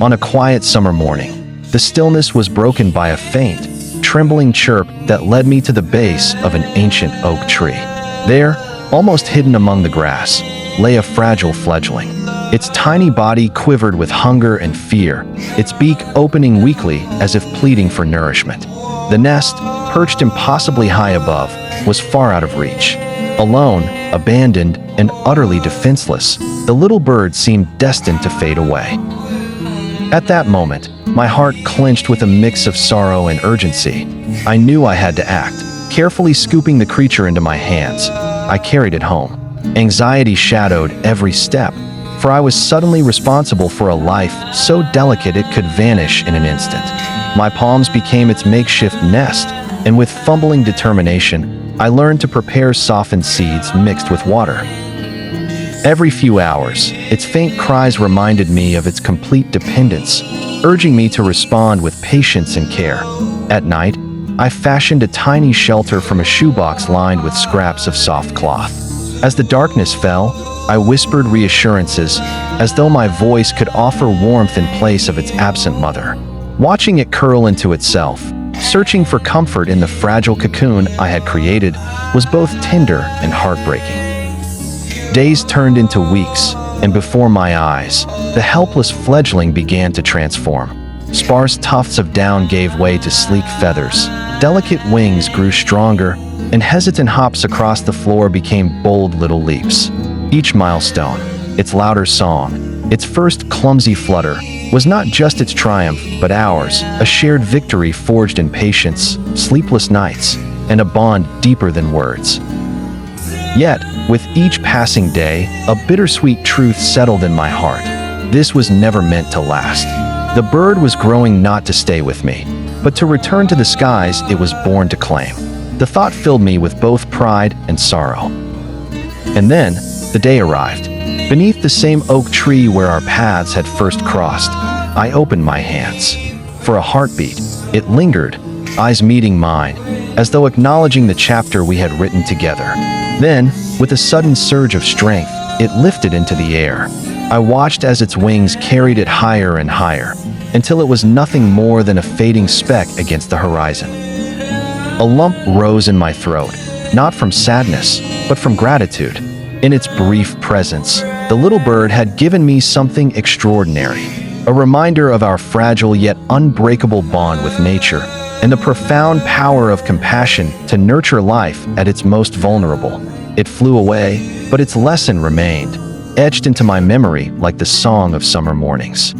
On a quiet summer morning, the stillness was broken by a faint, trembling chirp that led me to the base of an ancient oak tree. There, almost hidden among the grass, lay a fragile fledgling. Its tiny body quivered with hunger and fear, its beak opening weakly as if pleading for nourishment. The nest, perched impossibly high above, was far out of reach. Alone, abandoned, and utterly defenseless, the little bird seemed destined to fade away. At that moment, my heart clenched with a mix of sorrow and urgency. I knew I had to act. Carefully scooping the creature into my hands, I carried it home. Anxiety shadowed every step, for I was suddenly responsible for a life so delicate it could vanish in an instant. My palms became its makeshift nest, and with fumbling determination, I learned to prepare softened seeds mixed with water. Every few hours, its faint cries reminded me of its complete dependence, urging me to respond with patience and care. At night, I fashioned a tiny shelter from a shoebox lined with scraps of soft cloth. As the darkness fell, I whispered reassurances, as though my voice could offer warmth in place of its absent mother. Watching it curl into itself, searching for comfort in the fragile cocoon I had created, was both tender and heartbreaking. Days turned into weeks, and before my eyes, the helpless fledgling began to transform. Sparse tufts of down gave way to sleek feathers, delicate wings grew stronger, and hesitant hops across the floor became bold little leaps. Each milestone, its louder song, its first clumsy flutter, was not just its triumph, but ours, a shared victory forged in patience, sleepless nights, and a bond deeper than words. Yet, with each passing day, a bittersweet truth settled in my heart. This was never meant to last. The bird was growing not to stay with me, but to return to the skies it was born to claim. The thought filled me with both pride and sorrow. And then, the day arrived. Beneath the same oak tree where our paths had first crossed, I opened my hands. For a heartbeat, it lingered, eyes meeting mine, as though acknowledging the chapter we had written together. Then, with a sudden surge of strength, it lifted into the air. I watched as its wings carried it higher and higher, until it was nothing more than a fading speck against the horizon. A lump rose in my throat, not from sadness, but from gratitude. In its brief presence, the little bird had given me something extraordinary, a reminder of our fragile yet unbreakable bond with nature, and the profound power of compassion to nurture life at its most vulnerable. It flew away, but its lesson remained, etched into my memory like the song of summer mornings.